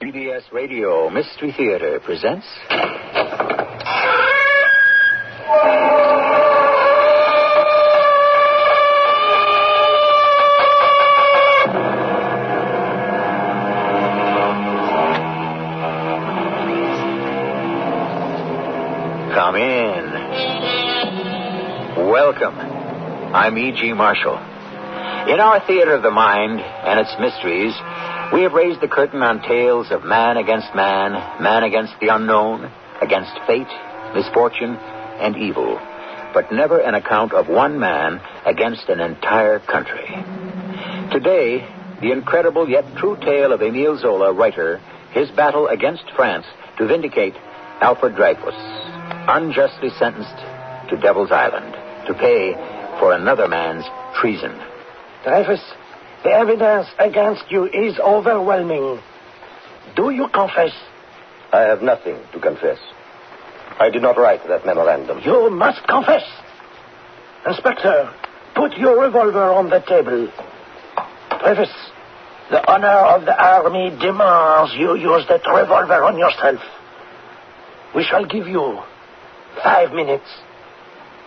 PBS Radio Mystery Theater presents... Come in. Welcome. I'm E.G. Marshall. In our theater of the mind and its mysteries, we have raised the curtain on tales of man against man, man against the unknown, against fate, misfortune, and evil, but never an account of one man against an entire country. Today, the incredible yet true tale of Émile Zola, writer, his battle against France to vindicate Alfred Dreyfus, unjustly sentenced to Devil's Island, to pay for another man's treason. Dreyfus, the evidence against you is overwhelming. Do you confess? I have nothing to confess. I did not write that memorandum. You must confess. Inspector, put your revolver on the table. Dreyfus, the honor of the army demands you use that revolver on yourself. We shall give you 5 minutes.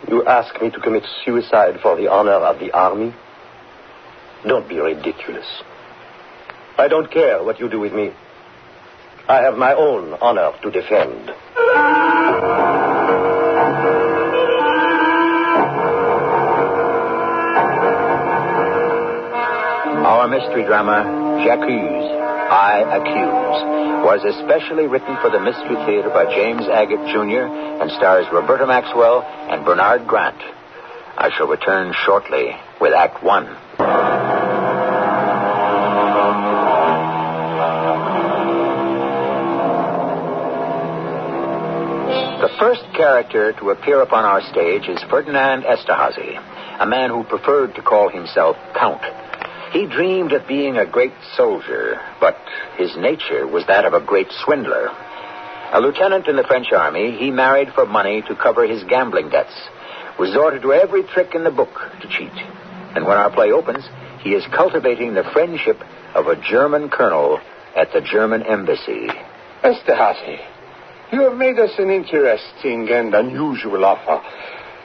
You ask me to commit suicide for the honor of the army? Don't be ridiculous. I don't care what you do with me. I have my own honor to defend. Our mystery drama, Jaccuse, I Accuse, was especially written for the Mystery Theater by James Agate, Jr. and stars Roberta Maxwell and Bernard Grant. I shall return shortly with Act 1. The first character to appear upon our stage is Ferdinand Esterhazy, a man who preferred to call himself Count. He dreamed of being a great soldier, but his nature was that of a great swindler. A lieutenant in the French army, he married for money to cover his gambling debts, resorted to every trick in the book to cheat. And when our play opens, he is cultivating the friendship of a German colonel at the German embassy. Esterhazy, you have made us an interesting and unusual offer.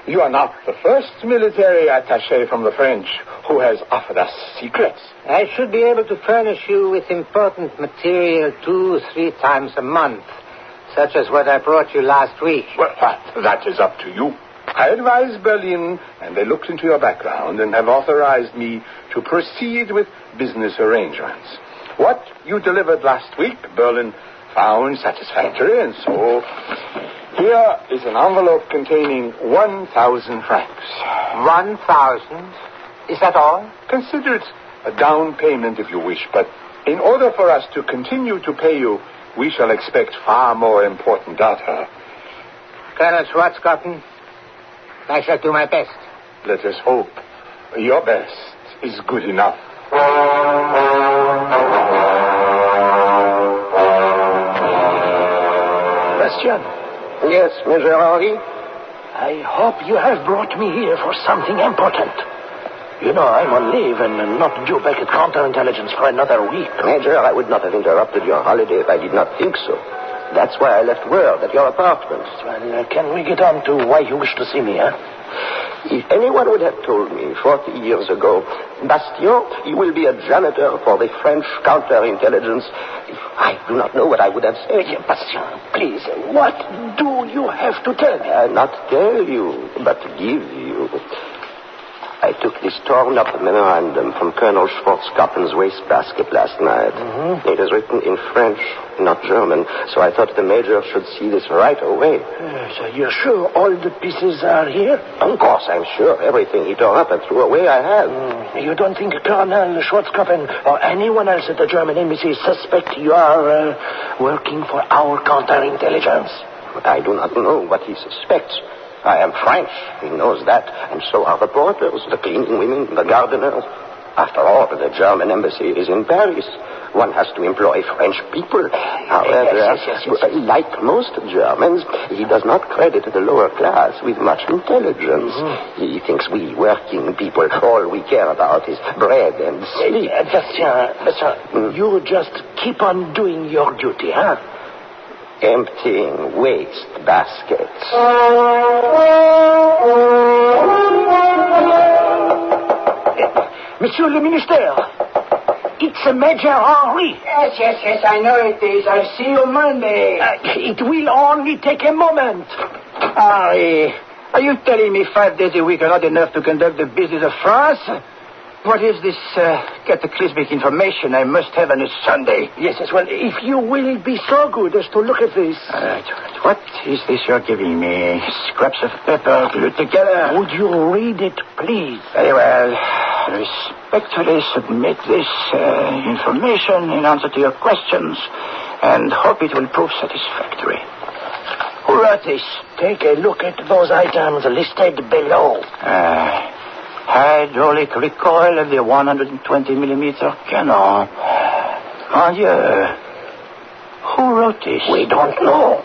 You are not the first military attaché from the French who has offered us secrets. I should be able to furnish you with important material 2-3 times a month, such as what I brought you last week. Well, that is up to you. I advised Berlin, and they looked into your background and have authorized me to proceed with business arrangements. What you delivered last week, Berlin found satisfactory, and so here is an envelope containing 1,000 francs. 1,000? Is that all? Consider it a down payment if you wish, but in order for us to continue to pay you, we shall expect far more important data. Colonel Schwarzkoppen, I shall do my best. Let us hope your best is good enough. Question? Yes, Major Henri? I hope you have brought me here for something important. You know, I'm on leave and not due back at counterintelligence for another week. Major, I would not have interrupted your holiday if I did not think so. That's why I left word at your apartment. Well, can we get on to why you wish to see me, huh? If anyone would have told me 40 years ago, Bastien, you will be a janitor for the French counterintelligence, I do not know what I would have said. Bastien, please, what do you have to tell me? Not tell you, but give you. I took this torn-up memorandum from Colonel Schwarzkoppen's wastebasket last night. Mm-hmm. It is written in French, not German, so I thought the Major should see this right away. So you're sure all the pieces are here? Of course, I'm sure. Everything he tore up and threw away, I have. You don't think Colonel Schwarzkoppen or anyone else at the German embassy suspect you are working for our counterintelligence? I do not know what he suspects. I am French. He knows that. And so are the porters, the cleaning women, the gardeners. After all, the German embassy is in Paris. one has to employ French people. However, Yes. like most Germans, he does not credit the lower class with much intelligence. He thinks we working people, all we care about is bread and sleep. Bastien, you just keep on doing your duty, huh? Emptying waste baskets. Monsieur le Minister, it's Major Henri. Yes, I know it is. I'll see you Monday. It will only take a moment. Henri, are you telling me 5 days a week are not enough to conduct the business of France? What is this cataclysmic information I must have on a Sunday? Yes, well, if you will be so good as to look at this. All right. What is this you're giving me? Scraps of paper glued together. Would you read it, please? Very well. I respectfully submit this information in answer to your questions and hope it will prove satisfactory. Who wrote this? Take a look at those items listed below. Hydraulic recoil of the 120mm cannon. Mon Dieu. Who wrote this? We don't know.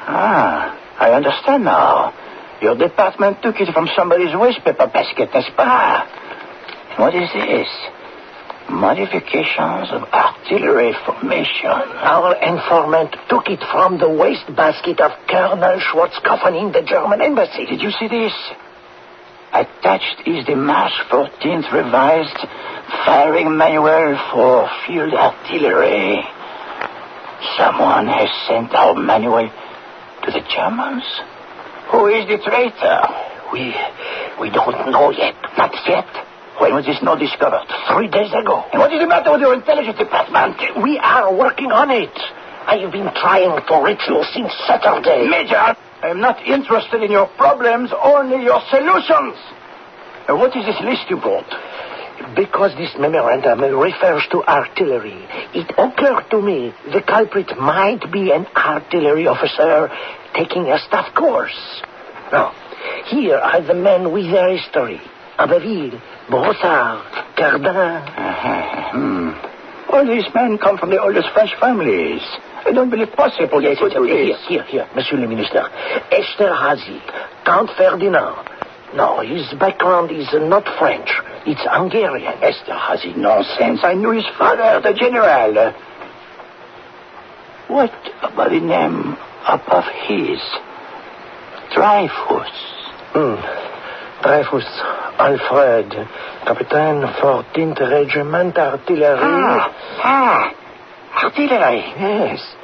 I understand now. Your department took it from somebody's waste paper basket, n'est-ce pas? What is this? Modifications of artillery formation. Our informant took it from the waste basket of Colonel Schwarzkopf in the German embassy. Did you see this? Attached is the March 14th revised firing manual for field artillery. Someone has sent our manual to the Germans? Who is the traitor? We don't know yet. Not yet. When was this note discovered? 3 days ago. And what is the matter with your intelligence department? We are working on it. I have been trying to reach you since Saturday. Major, I am not interested in your problems, only your solutions. What is this list you brought? Because this memorandum refers to artillery, it occurred to me the culprit might be an artillery officer taking a staff course. Now, here are the men with their history. Abbeville, Brossard, Cardin. All these men come from the oldest French families. I don't believe possible they could do this. Here, Monsieur le Minister. Esterhazy, Count Ferdinand. No, his background is not French. It's Hungarian. Esterhazy, nonsense. I knew his father, the general. What about the name above his? Dreyfus. Dreyfus, Alfred, Captain 14th Regiment Artillery. Artillery. Yes.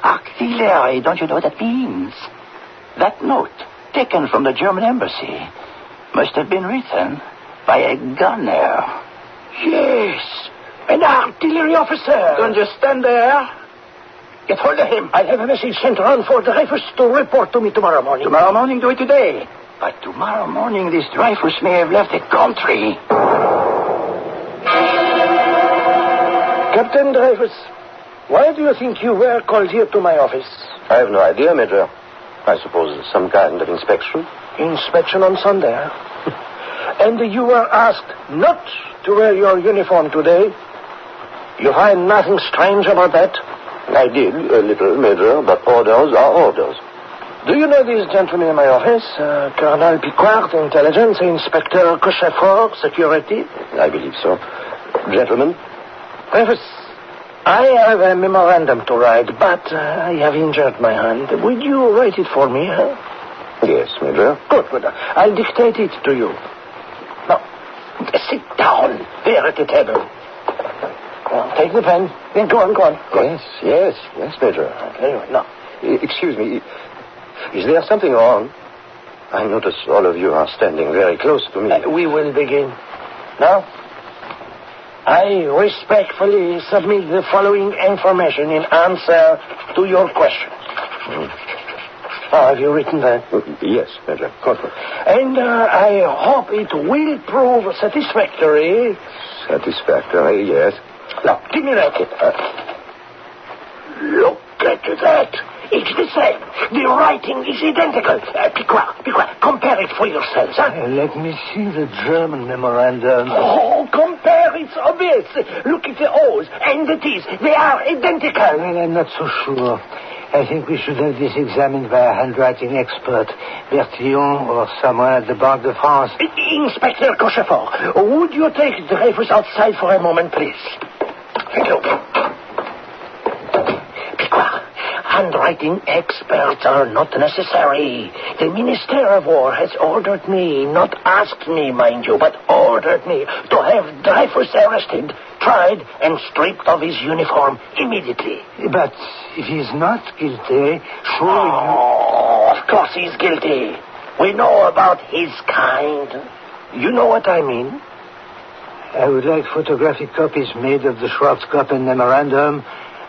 Artillery, don't you know what that means? That note, taken from the German embassy, must have been written by a gunner. Yes, an artillery officer. Don't just stand there. Get hold of him. I'll have a message sent around for Dreyfus to report to me tomorrow morning. Tomorrow morning, do it today. But tomorrow morning, this Dreyfus may have left the country. Captain Dreyfus, why do you think you were called here to my office? I have no idea, Major. I suppose some kind of inspection. Inspection on Sunday, huh? And you were asked not to wear your uniform today. You find nothing strange about that? I did, a little, Major, but orders are orders. Do you know these gentlemen in my office? Colonel Picquart, Intelligence, Inspector Cochefort, Security? I believe so. Gentlemen? Dreyfus, I have a memorandum to write, but I have injured my hand. Would you write it for me, huh? Yes, Major. Good. I'll dictate it to you. Now, sit down here at the table. Now, take the pen. Then go on. Yes, Major. Anyway, now. Excuse me. Is there something wrong? I notice all of you are standing very close to me. We will begin. Now, I respectfully submit the following information in answer to your question. Have you written that? Yes, Major. Good. And I hope it will prove satisfactory. Satisfactory, yes. Now, give me that. Look at that. It's the same. The writing is identical. Picquart, compare it for yourselves, huh? Let me see the German memorandum. Oh, compare it It's obvious. Look at the O's and the T's. They are identical. Well, I'm not so sure. I think we should have this examined by a handwriting expert, Bertillon or someone at the Banque de France. Inspector Cochefort, would you take Dreyfus outside for a moment, please? Thank you. Picquart, handwriting experts are not necessary. The Minister of War has ordered me, not asked me, mind you, but ordered me to have Dreyfus arrested, tried, and stripped of his uniform immediately. But if he's not guilty, surely... Oh, of course he's guilty. We know about his kind. You know what I mean? I would like photographic copies made of the Schwarzkopf memorandum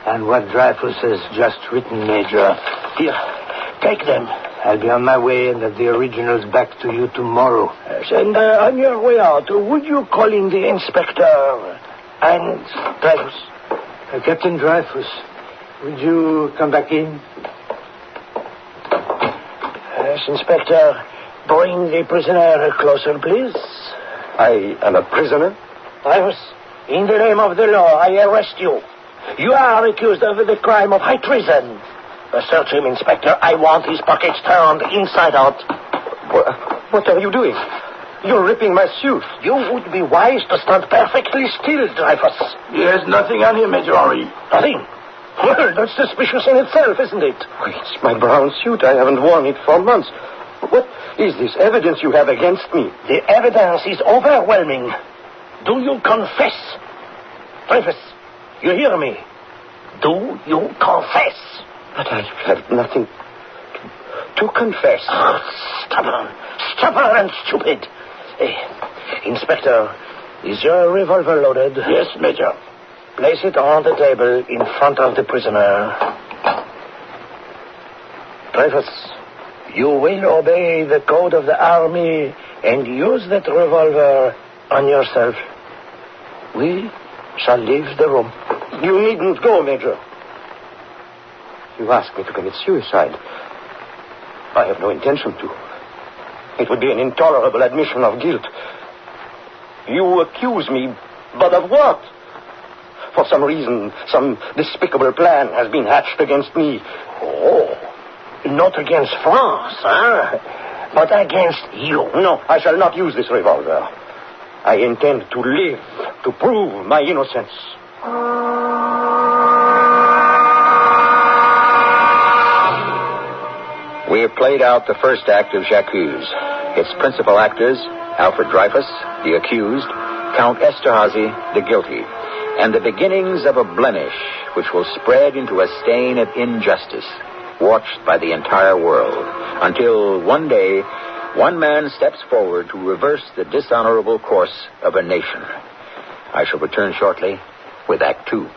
and what Dreyfus has just written, Major. Here, take them. I'll be on my way and have the originals back to you tomorrow. Yes, and on your way out, would you call in the inspector and Dreyfus? Captain Dreyfus, would you come back in? Yes, Inspector. Bring the prisoner closer, please. I am a prisoner? Dreyfus, in the name of the law, I arrest you. You are accused of the crime of high treason. Search him, Inspector. I want his pockets turned inside out. What are you doing? You're ripping my suit. You would be wise to stand perfectly still, Dreyfus. There's nothing on him, Major Henri. Nothing? Well, that's suspicious in itself, isn't it? It's my brown suit. I haven't worn it for months. What is this evidence you have against me? The evidence is overwhelming. Do you confess? Dreyfus, you hear me? Do you confess? But I have nothing to confess. Oh, stubborn and stupid. Inspector, is your revolver loaded? Yes, Major. Place it on the table in front of the prisoner. Dreyfus, you will obey the code of the army and use that revolver on yourself. We shall leave the room. You needn't go, Major. You asked me to commit suicide. I have no intention to. It would be an intolerable admission of guilt. You accuse me, but of what? For some reason, some despicable plan has been hatched against me. Oh, not against France, huh? But against you. No, I shall not use this revolver. I intend to live to prove my innocence. We have played out the first act of Jaccuse. Its principal actors, Alfred Dreyfus, the accused, Count Esterhazy, the guilty, and the beginnings of a blemish which will spread into a stain of injustice, watched by the entire world, until one day, one man steps forward to reverse the dishonorable course of a nation. I shall return shortly with Act Two.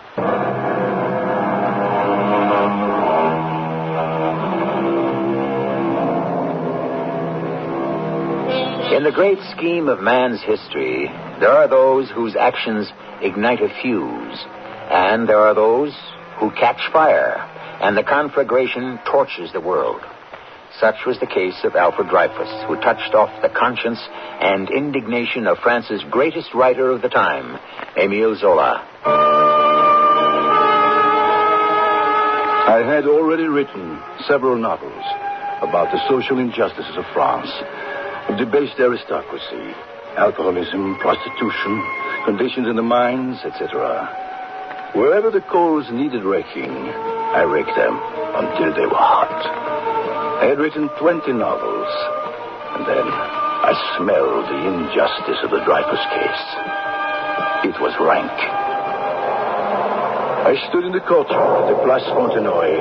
In the great scheme of man's history, there are those whose actions ignite a fuse, and there are those who catch fire, and the conflagration torches the world. Such was the case of Alfred Dreyfus, who touched off the conscience and indignation of France's greatest writer of the time, Émile Zola. I had already written several novels about the social injustices of France, debased aristocracy, alcoholism, prostitution, conditions in the mines, etc. Wherever the coals needed raking, I raked them until they were hot. I had written 20 novels, and then I smelled the injustice of the Dreyfus case. It was rank. I stood in the courtyard at the Place Fontenoy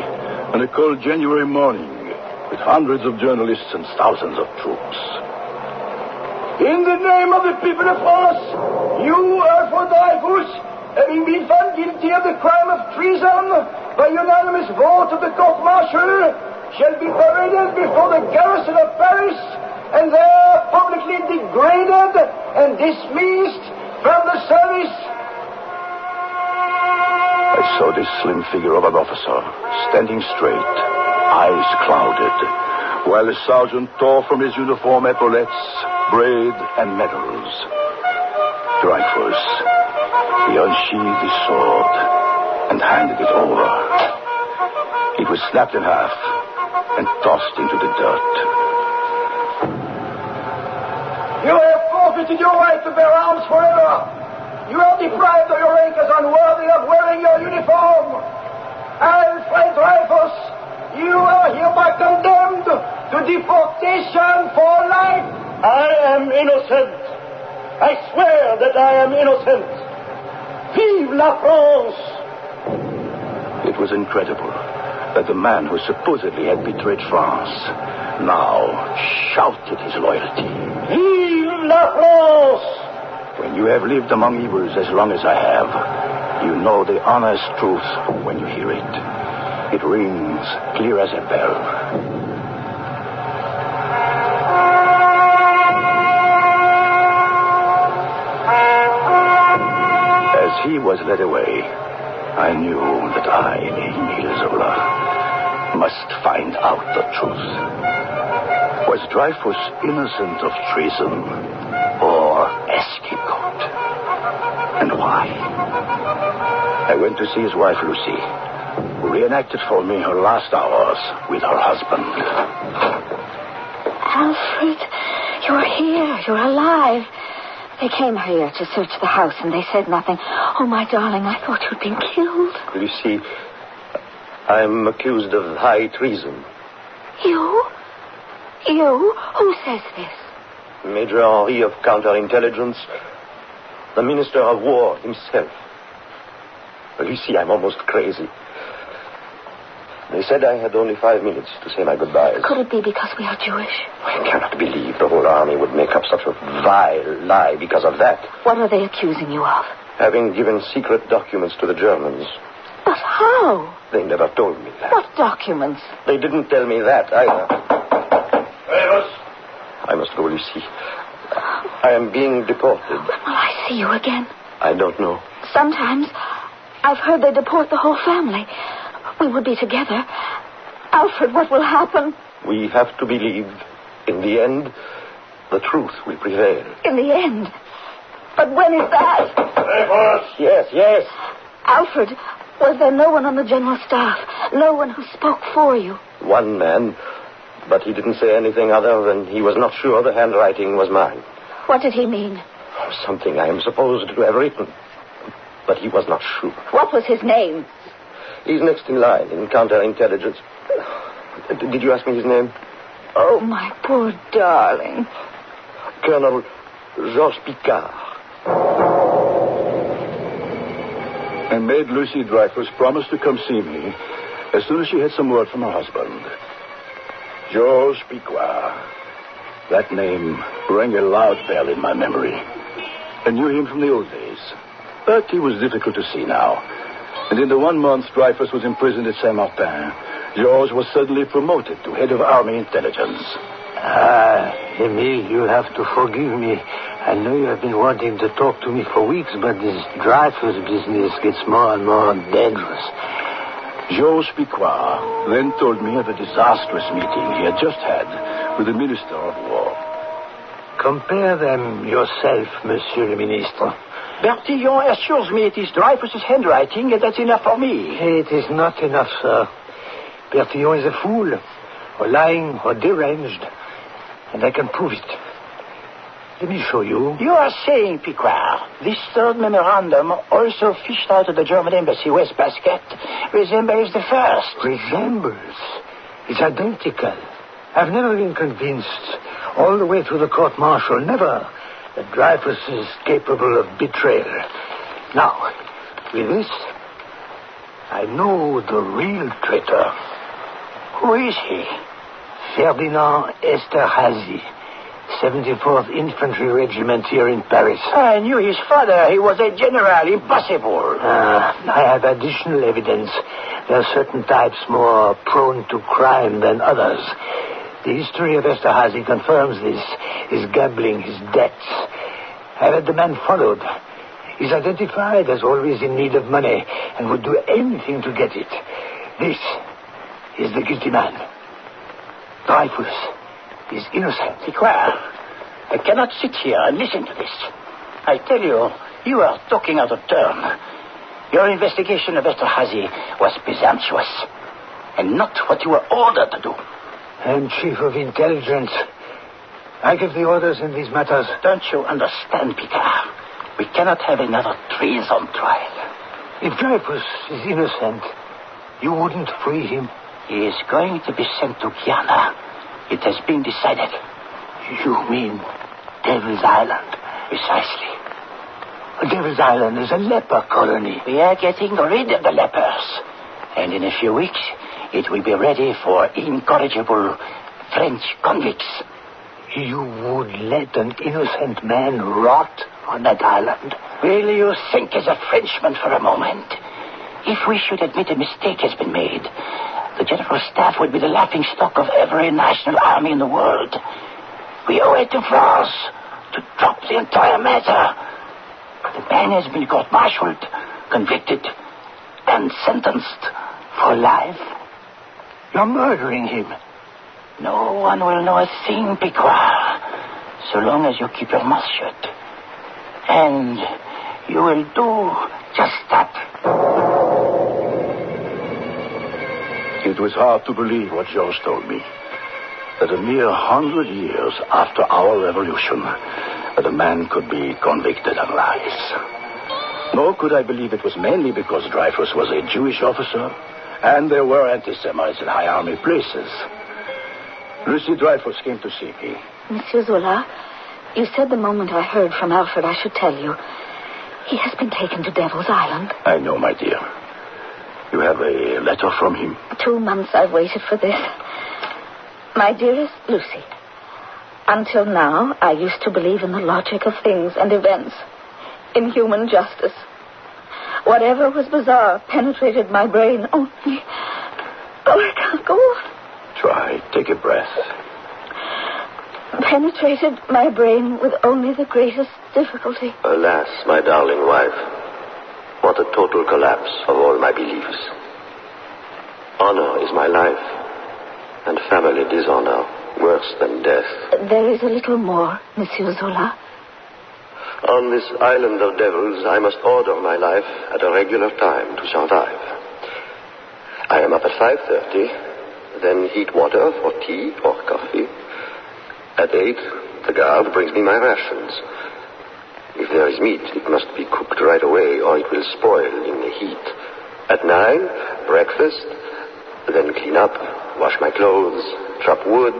on a cold January morning with hundreds of journalists and thousands of troops. In the name of the people of France, you, Alfred Dreyfus, having been found guilty of the crime of treason by unanimous vote of the court-martial, shall be paraded before the garrison of Paris and there publicly degraded and dismissed from the service. I saw this slim figure of an officer, standing straight, eyes clouded, while the sergeant tore from his uniform epaulettes, braid, and medals. Dreyfus, He unsheathed his sword and handed it over. It was snapped in half and tossed into the dirt. You have forfeited your right to bear arms forever. You are deprived of your rank as unworthy of wearing your uniform. Alfred Dreyfus, you are hereby condemned to deportation for life. I am innocent. I swear that I am innocent. Vive la France! It was incredible that the man who supposedly had betrayed France now shouted his loyalty. Vive la France! When you have lived among evils as long as I have, you know the honest truth when you hear it. It rings clear as a bell. As he was led away, I knew that I, Emile Zola, must find out the truth. Was Dreyfus innocent of treason or a scapegoat? And why? I went to see his wife, Lucy, who reenacted for me her last hours with her husband. Alfred, you're here. You're alive. They came here to search the house, and they said nothing. Oh, my darling, I thought you'd been killed. Lucy, I am accused of high treason. You? You? Who says this? Major Henri of Counterintelligence, the Minister of War himself. Lucy, I'm almost crazy. They said I had only 5 minutes to say my goodbyes. Could it be because we are Jewish? I cannot believe the whole army would make up such a vile lie because of that. What are they accusing you of? Having given secret documents to the Germans. But how? They never told me that. What documents? They didn't tell me that either. Dreyfus! I must go, Lucy. I am being deported. When will I see you again? I don't know. Sometimes I've heard they deport the whole family. We will be together. Alfred, what will happen? We have to believe, in the end, the truth will prevail. In the end? But when is that? Dreyfus! Yes. Alfred, was there no one on the general staff? No one who spoke for you? One man, but he didn't say anything other than he was not sure the handwriting was mine. What did he mean? Something I am supposed to have written. But he was not sure. What was his name? He's next in line in counterintelligence. Did you ask me his name? Oh, my poor darling. Colonel Georges Picard. I made Lucy Dreyfus promise to come see me as soon as she had some word from her husband. Georges Picard. That name rang a loud bell in my memory. I knew him from the old days, but he was difficult to see now. And in the 1 month Dreyfus was imprisoned at Saint-Martin, Georges was suddenly promoted to head of army intelligence. Emile, you'll have to forgive me. I know you have been wanting to talk to me for weeks, but this Dreyfus business gets more and more dangerous. Georges Picard then told me of a disastrous meeting he had just had with the Minister of War. Compare them yourself, Monsieur le Ministre. Bertillon assures me it is Dreyfus's handwriting, and that's enough for me. It is not enough, sir. Bertillon is a fool, or lying, or deranged, and I can prove it. Let me show you. You are saying, Picard, this third memorandum, also fished out of the German embassy West Basket, resembles the first. Resembles? It's identical. I've never been convinced, all the way through the court-martial, never, that Dreyfus is capable of betrayal. Now, with this, I know the real traitor. Who is he? Ferdinand Esterhazy, 74th Infantry Regiment here in Paris. I knew his father. He was a general. Impossible. I have additional evidence. There are certain types more prone to crime than others. The history of Esterhazy confirms this. His gambling, his debts. I've had the man followed. He's identified as always in need of money and would do anything to get it. This is the guilty man. Dreyfus is innocent. Picard, I cannot sit here and listen to this. I tell you, You are talking out of turn. Your investigation of Esterhazy was presumptuous, and not what you were ordered to do. I'm chief of intelligence. I give the orders in these matters. Don't you understand, Peter? We cannot have another treason trial. If Dreyfus is innocent, you wouldn't free him. He is going to be sent to Guyana. It has been decided. You mean Devil's Island? Precisely. Devil's Island is a leper colony. We are getting rid of the lepers. And in a few weeks, it will be ready for incorrigible French convicts. You would let an innocent man rot on that island? Will you think as a Frenchman for a moment? If we should admit a mistake has been made, the General Staff would be the laughingstock of every national army in the world. We owe it to France to drop the entire matter. The man has been court-martialed, convicted, and sentenced for life. You're murdering him. No one will know a thing, Piquois, so long as you keep your mouth shut. And you will do just that. It was hard to believe what Georges told me. That a mere 100 years after our revolution, that a man could be convicted of lies. Nor could I believe it was mainly because Dreyfus was a Jewish officer, and there were anti-Semites in high army places. Lucy Dreyfus came to see me. Monsieur Zola, you said the moment I heard from Alfred I should tell you. He has been taken to Devil's Island. I know, my dear. You have a letter from him? 2 months I've waited for this. My dearest Lucy, until now I used to believe in the logic of things and events, in human justice. Whatever was bizarre penetrated my brain only. I can't go on. Try. Take a breath. Penetrated my brain with only the greatest difficulty. Alas, my darling wife, what a total collapse of all my beliefs. Honor is my life, and family dishonor worse than death. There is a little more, Monsieur Zola. On this island of devils, I must order my life at a regular time to survive. I am up at 5:30, then heat water for tea or coffee. At 8, the guard brings me my rations. If there is meat, it must be cooked right away, or it will spoil in the heat. At 9, breakfast, then clean up, wash my clothes, chop wood.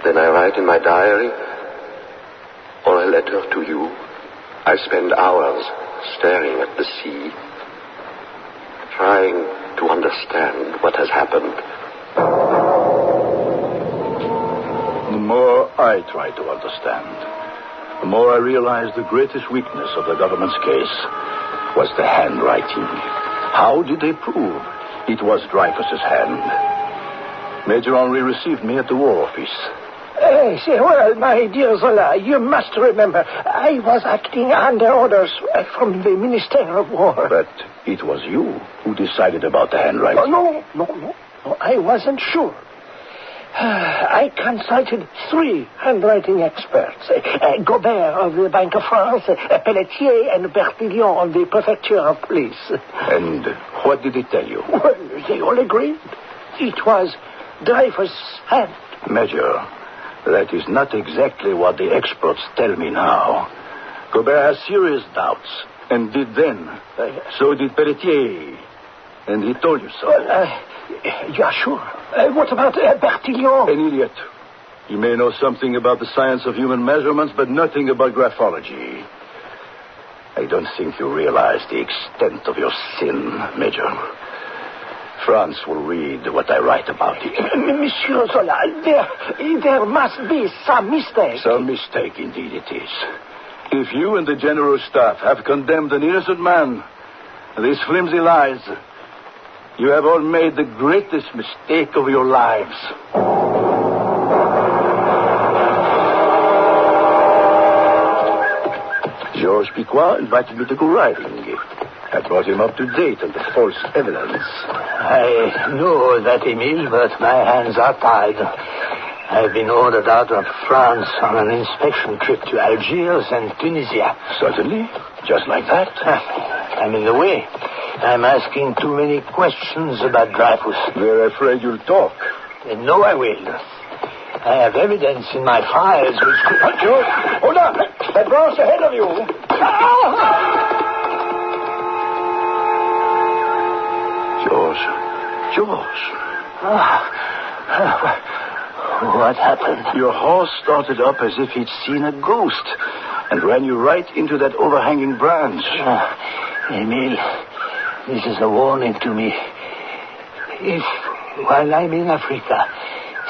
Then I write in my diary, or a letter to you. I spend hours staring at the sea, trying to understand what has happened. The more I try to understand, the more I realize the greatest weakness of the government's case was the handwriting. How did they prove it was Dreyfus's hand? Major Henri received me at the War Office. Well, my dear Zola, you must remember, I was acting under orders from the Minister of War. But it was you who decided about the handwriting. No, I wasn't sure. I consulted 3 handwriting experts. Gobert of the Bank of France, Pelletier, and Bertillon of the Prefecture of Police. And what did they tell you? Well, they all agreed. It was Dreyfus' hand. Major, that is not exactly what the experts tell me now. Gobert has serious doubts, and did then. So did Pelletier. And he told you so. You are sure? What about Bertillon? An idiot. He may know something about the science of human measurements, but nothing about graphology. I don't think you realize the extent of your sin, Major. France will read what I write about it. Monsieur Zola, there must be some mistake. Some mistake, indeed it is. If you and the General Staff have condemned an innocent man, these flimsy lies, you have all made the greatest mistake of your lives. Georges Piquois invited me to go riding. I brought him up to date on the false evidence. I know that, Emile, but my hands are tied. I've been ordered out of France on an inspection trip to Algiers and Tunisia. Certainly. Just like that. I'm in the way. I'm asking too many questions about Dreyfus. They're afraid you'll talk. No, I will. I have evidence in my files which could... George, hold on. That brass ahead of you. George. What happened? Your horse started up as if he'd seen a ghost and ran you right into that overhanging branch. Emile, this is a warning to me. If, while I'm in Africa,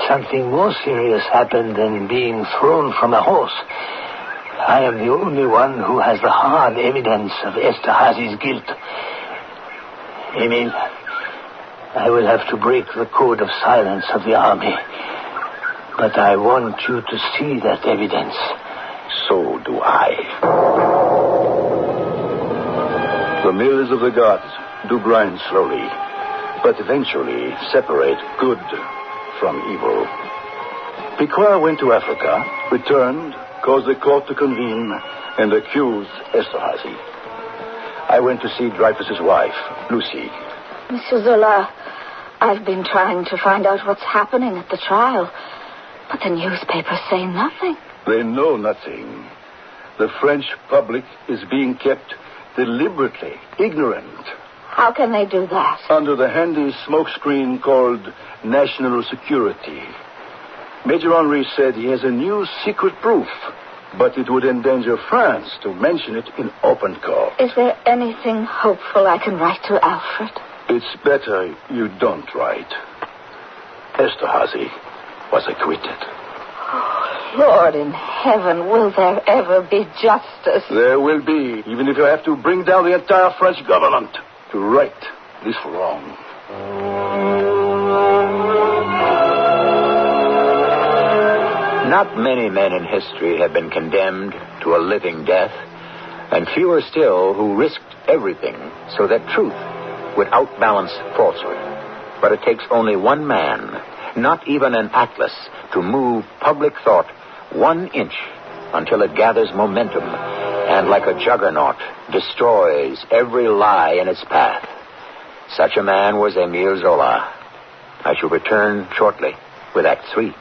something more serious happened than being thrown from a horse, I am the only one who has the hard evidence of Esterhazy's guilt. Emile, I will have to break the code of silence of the army. But I want you to see that evidence. So do I. The mills of the gods do grind slowly, but eventually separate good from evil. Picquart went to Africa, returned, caused the court to convene, and accused Esterhazy. I went to see Dreyfus's wife, Lucy. Monsieur Zola, I've been trying to find out what's happening at the trial, but the newspapers say nothing. They know nothing. The French public is being kept deliberately ignorant. How can they do that? Under the handy smokescreen called national security. Major Henry said he has a new secret proof, but it would endanger France to mention it in open court. Is there anything hopeful I can write to Alfred? It's better you don't write. Esterhazy was acquitted. Oh, Lord in heaven, will there ever be justice? There will be, even if you have to bring down the entire French government to right this wrong. Not many men in history have been condemned to a living death, and fewer still who risked everything so that truth would outbalance falsehood. But it takes only one man, not even an atlas, to move public thought 1 inch until it gathers momentum and, like a juggernaut, destroys every lie in its path. Such a man was Emile Zola. I shall return shortly with Act 3.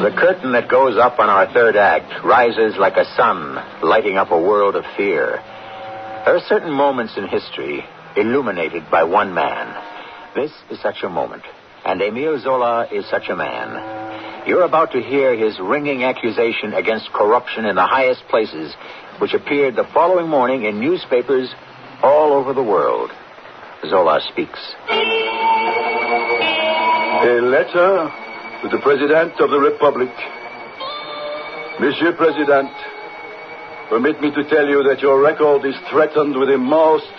The curtain that goes up on our third act rises like a sun, lighting up a world of fear. There are certain moments in history illuminated by one man. This is such a moment, and Emile Zola is such a man. You're about to hear his ringing accusation against corruption in the highest places, which appeared the following morning in newspapers all over the world. Zola speaks. A letter to the President of the Republic. Monsieur President, permit me to tell you that your record is threatened with a most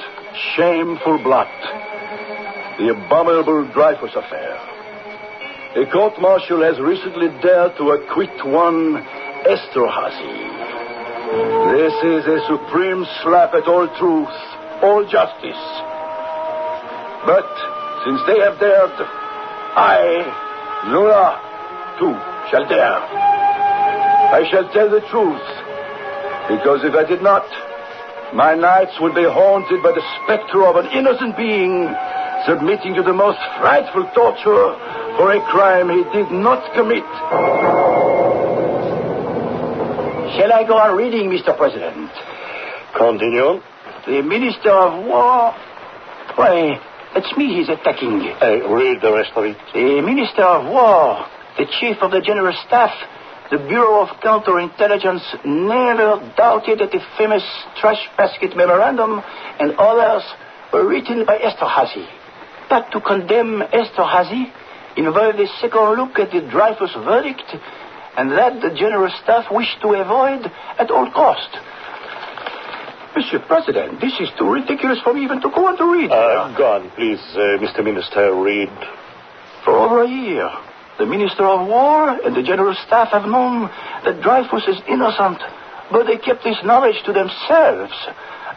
shameful blot. The abominable Dreyfus affair. A court-martial has recently dared to acquit one Esterhazy. This is a supreme slap at all truth, all justice. But since they have dared, I, Zola, too, shall dare. I shall tell the truth, because if I did not, my nights would be haunted by the specter of an innocent being submitting to the most frightful torture for a crime he did not commit. Shall I go on reading, Mr. President? Continue. The Minister of War... Why, it's me he's attacking. Read the rest of it. The Minister of War, the Chief of the General Staff, the Bureau of Counterintelligence never doubted that the famous trash basket memorandum and others were written by Esterhazy. But to condemn Esterhazy involved a second look at the Dreyfus verdict, and that the General Staff wished to avoid at all cost. Monsieur President, this is too ridiculous for me even to go on to read. Go on, please, Mr. Minister, read. For over a year, the Minister of War and the General Staff have known that Dreyfus is innocent, but they kept this knowledge to themselves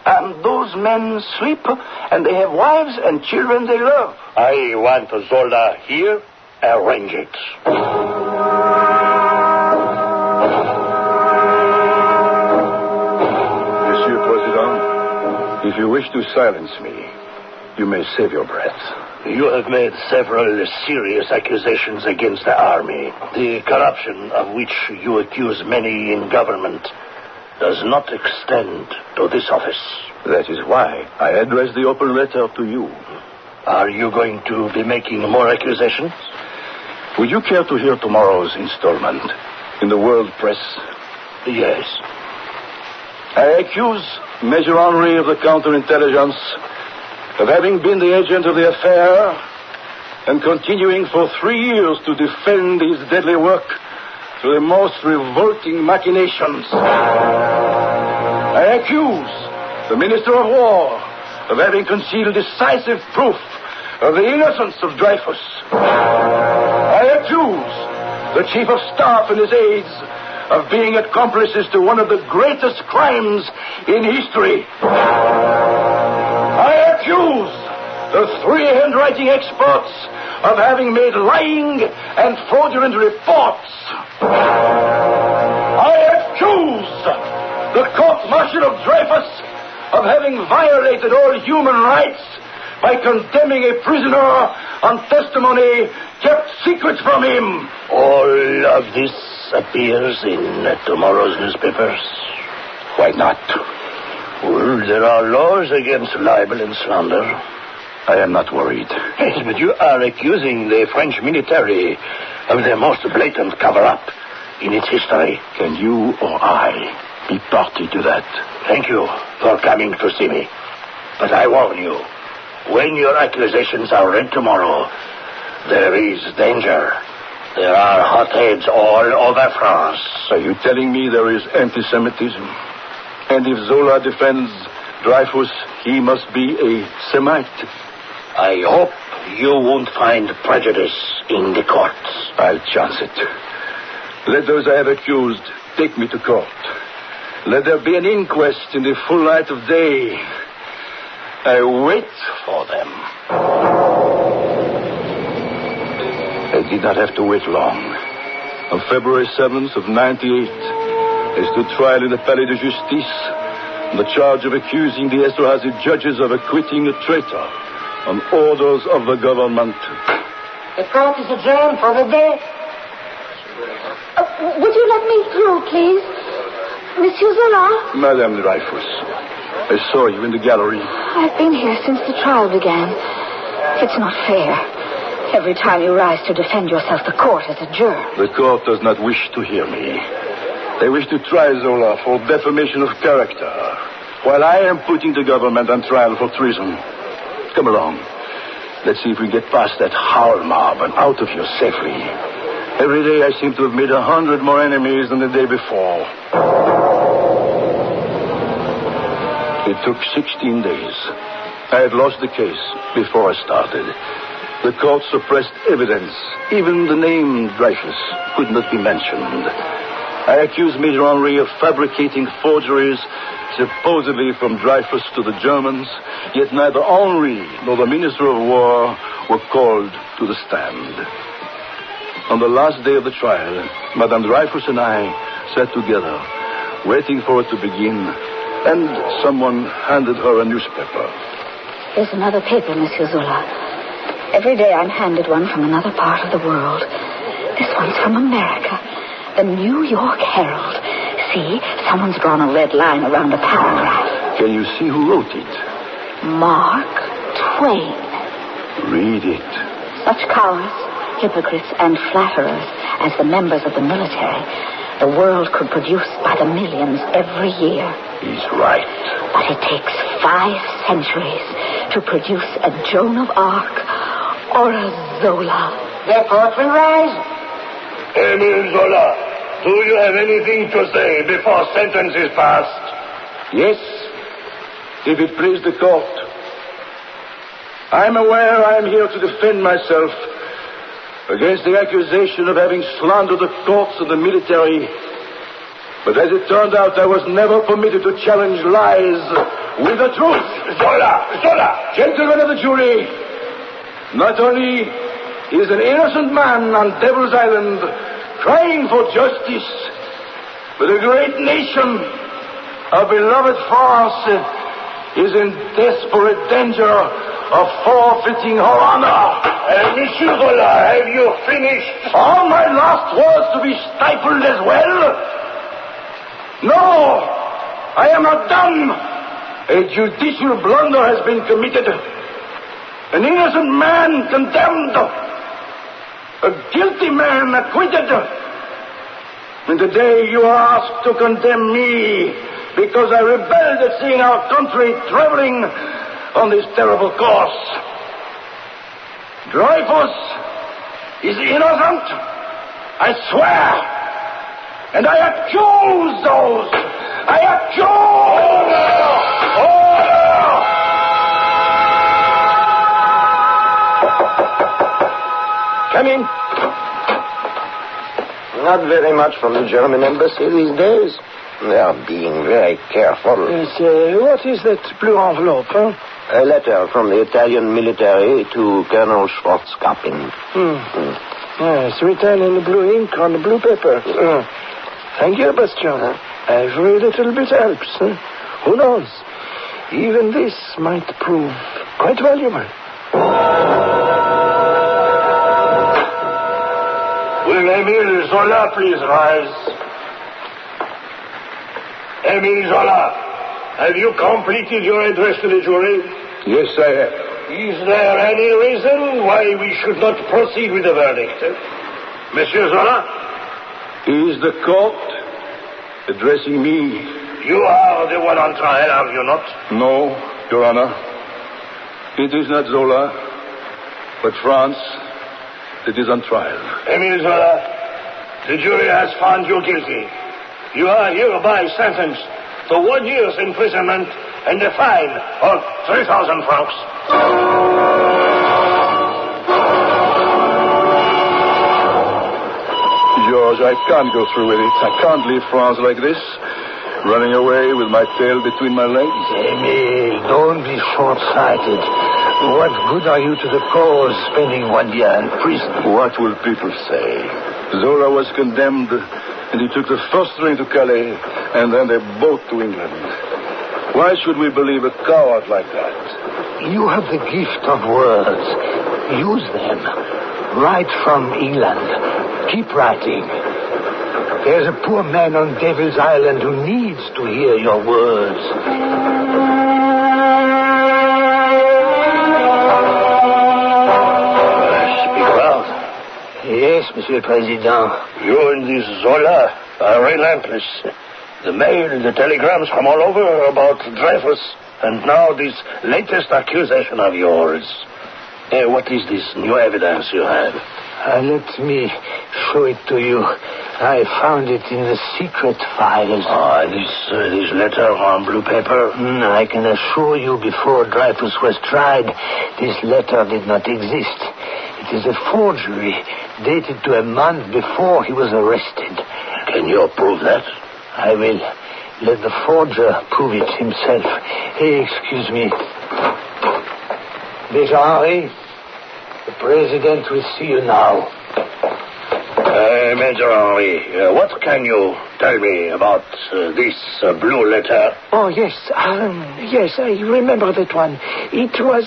And those men sleep, and they have wives and children they love. I want Zola here. Arrange it. Monsieur President, if you wish to silence me, you may save your breath. You have made several serious accusations against the army. The corruption of which you accuse many in government does not extend to this office. That is why I addressed the open letter to you. Are you going to be making more accusations? Would you care to hear tomorrow's installment in the world press? Yes. I accuse Major Henry of the counterintelligence of having been the agent of the affair and continuing for 3 years to defend his deadly work through the most revolting machinations. I accuse the Minister of War of having concealed decisive proof of the innocence of Dreyfus. I accuse the Chief of Staff and his aides of being accomplices to one of the greatest crimes in history. I accuse the 3 handwriting experts of having made lying and fraudulent reports. I accuse the court-martial of Dreyfus of having violated all human rights by condemning a prisoner on testimony kept secret from him. All of this appears in tomorrow's newspapers. Why not? Well, there are laws against libel and slander. I am not worried. Yes, but you are accusing the French military of the most blatant cover-up in its history. Can you or I be party to that? Thank you for coming to see me. But I warn you, when your accusations are read tomorrow, there is danger. There are hotheads all over France. Are you telling me there is anti-Semitism? And if Zola defends Dreyfus, he must be a Semite? I hope you won't find prejudice in the courts. I'll chance it. Let those I have accused take me to court. Let there be an inquest in the full light of day. I wait for them. I did not have to wait long. On February 7th of 98, I stood trial in the Palais de Justice on the charge of accusing the Esterhazy judges of acquitting a traitor on orders of the government. The court is adjourned for the day. Would you let me through, please? Monsieur Zola? Madame Dreyfus, I saw you in the gallery. I've been here since the trial began. It's not fair. Every time you rise to defend yourself, the court is adjourned. The court does not wish to hear me. They wish to try Zola for defamation of character, while I am putting the government on trial for treason. Come along. Let's see if we get past that howl mob and out of here safely. Every day I seem to have made 100 more enemies than the day before. It took 16 days. I had lost the case before I started. The court suppressed evidence. Even the name Dreyfus could not be mentioned. I accused Major Henry of fabricating forgeries supposedly from Dreyfus to the Germans, yet neither Henry nor the Minister of War were called to the stand. On the last day of the trial, Madame Dreyfus and I sat together, waiting for it to begin, and someone handed her a newspaper. Here's another paper, Monsieur Zola. Every day I'm handed one from another part of the world. This one's from America. The New York Herald. See, someone's drawn a red line around a paragraph. Can you see who wrote it? Mark Twain. Read it. Such cowards, hypocrites, and flatterers as the members of the military, the world could produce by the millions every year. He's right. But it takes 5 centuries to produce a Joan of Arc or a Zola. The court will rise. Emile Zola, do you have anything to say before sentence is passed? Yes, if it please the court. I'm aware I am here to defend myself against the accusation of having slandered the courts and the military. But as it turned out, I was never permitted to challenge lies with the truth. Zola! Gentlemen of the jury, not only is an innocent man on Devil's Island crying for justice, but a great nation, our beloved France, is in desperate danger of forfeiting her honor. Monsieur Zola, have you finished? Are my last words to be stifled as well? No, I am not done. A judicial blunder has been committed. An innocent man condemned. A guilty man acquitted. And today you are asked to condemn me because I rebelled at seeing our country traveling on this terrible course. Dreyfus is innocent, I swear, and I accuse those. I accuse. Come in. Not very much from the German embassy these days. They are being very careful. Yes, what is that blue envelope, huh? A letter from the Italian military to Colonel Schwarzkappin. Yes, written in the blue ink on the blue paper. Thank you, Bastian. Every little bit helps. Who knows? Even this might prove quite valuable. Will Emile Zola please rise? Emile Zola, have you completed your address to the jury? Yes, I have. Is there any reason why we should not proceed with the verdict? Monsieur Zola? Is the court addressing me? You are the one on trial, are you not? No, Your Honor. It is not Zola, but France that is on trial. Emile Zola, the jury has found you guilty. You are hereby sentenced to 1 year's imprisonment and a fine of 3,000 francs. George, I can't go through with it. I can't leave France like this, running away with my tail between my legs. Emile, don't be short-sighted. What good are you to the cause spending 1 year in prison? What will people say? Zola was condemned, and he took the first train to Calais, and then the boat to England. Why should we believe a coward like that? You have the gift of words. Use them. Write from England. Keep writing. There's a poor man on Devil's Island who needs to hear your words. Speak loud. Yes, Monsieur le Président. You and this Zola are relentless. The mail, the telegrams from all over about Dreyfus, and now this latest accusation of yours. What is this new evidence you have? Let me show it to you. I found it in the secret files. This letter on blue paper? I can assure you before Dreyfus was tried, this letter did not exist. It is a forgery dated to a month before he was arrested. Can you prove that? I will. Let the forger prove it himself. Hey, excuse me. Major Henry, the president will see you now. Major Henry, what can you tell me about this blue letter? Oh, yes. Yes, I remember that one. It was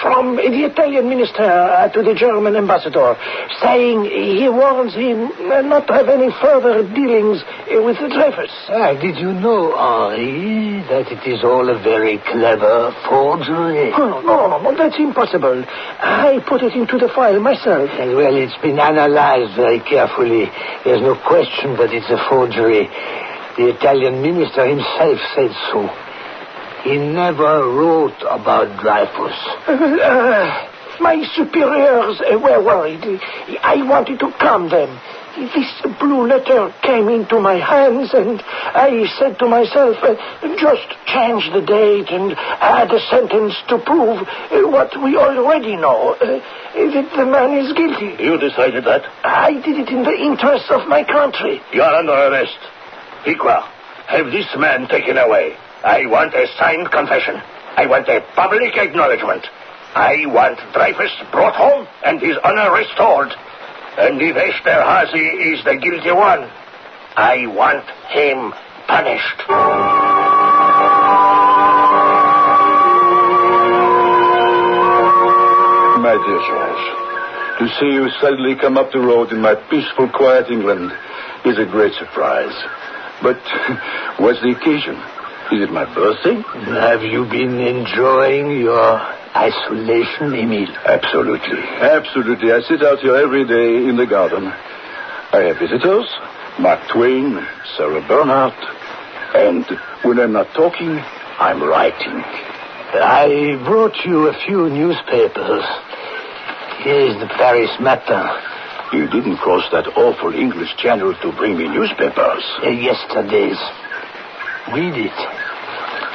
from the Italian minister to the German ambassador, saying he warns him not to have any further dealings with Dreyfus. Did you know, Henri, that it is all a very clever forgery? Oh, no, that's impossible. I put it into the file myself. Well, it's been analyzed very carefully. There's no question that it's a forgery. The Italian minister himself said so. He never wrote about Dreyfus. My superiors were worried. I wanted to calm them. This blue letter came into my hands, and I said to myself, just change the date and add a sentence to prove what we already know, that the man is guilty. You decided that? I did it in the interest of my country. You are under arrest. Piqua, have this man taken away. I want a signed confession. I want a public acknowledgement. I want Dreyfus brought home and his honor restored. And if Esterhazy is the guilty one, I want him punished. My dear George, to see you suddenly come up the road in my peaceful, quiet England is a great surprise. But what's the occasion? Is it my birthday? Have you been enjoying your isolation, Emile? Absolutely. Absolutely. I sit out here every day in the garden. I have visitors, Mark Twain, Sarah Bernhardt, and when I'm not talking, I'm writing. I brought you a few newspapers. Here's the Paris Matin. You didn't cross that awful English channel to bring me newspapers. Yesterday's. Read it.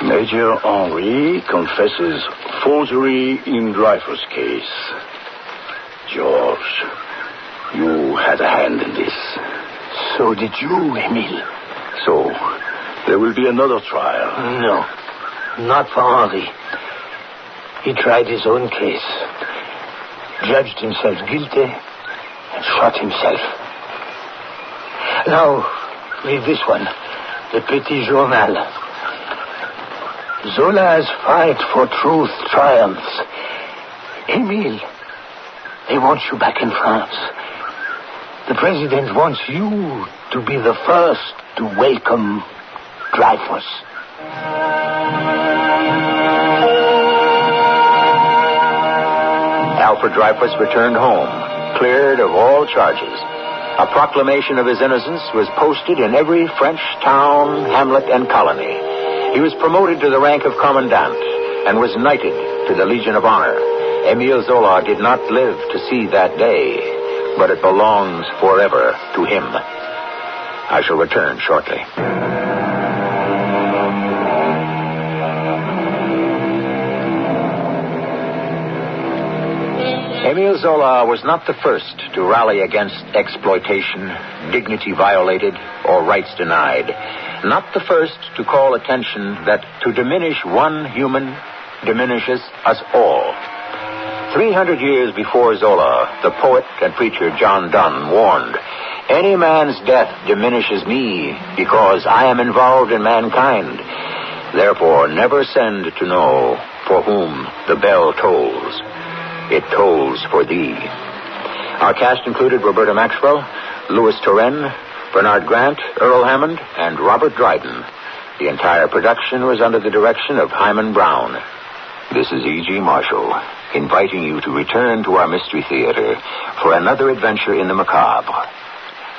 Major Henri confesses forgery in Dreyfus case. George, you had a hand in this. So did you, Emile. So, there will be another trial. No, not for Henri. He tried his own case, judged himself guilty, and shot himself. Now, read this one, the Petit Journal. Zola's fight for truth triumphs. Emile, they want you back in France. The president wants you to be the first to welcome Dreyfus. Alfred Dreyfus returned home, cleared of all charges. A proclamation of his innocence was posted in every French town, hamlet, and colony. He was promoted to the rank of commandant and was knighted to the Legion of Honor. Émile Zola did not live to see that day, but it belongs forever to him. I shall return shortly. Émile Zola was not the first to rally against exploitation, dignity violated, or rights denied. Not the first to call attention that to diminish one human diminishes us all. 300 years before Zola, the poet and preacher John Donne warned, "Any man's death diminishes me because I am involved in mankind. Therefore, never send to know for whom the bell tolls. It tolls for thee." Our cast included Roberta Maxwell, Louis Turenne, Bernard Grant, Earl Hammond, and Robert Dryden. The entire production was under the direction of Hyman Brown. This is E.G. Marshall, inviting you to return to our Mystery Theater for another adventure in the macabre.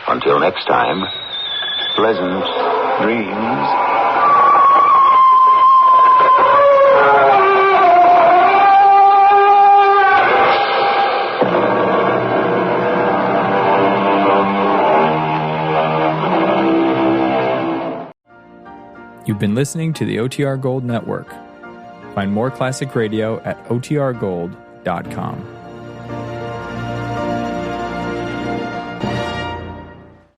Until next time, pleasant dreams. You've been listening to the OTR Gold Network. Find more classic radio at otrgold.com.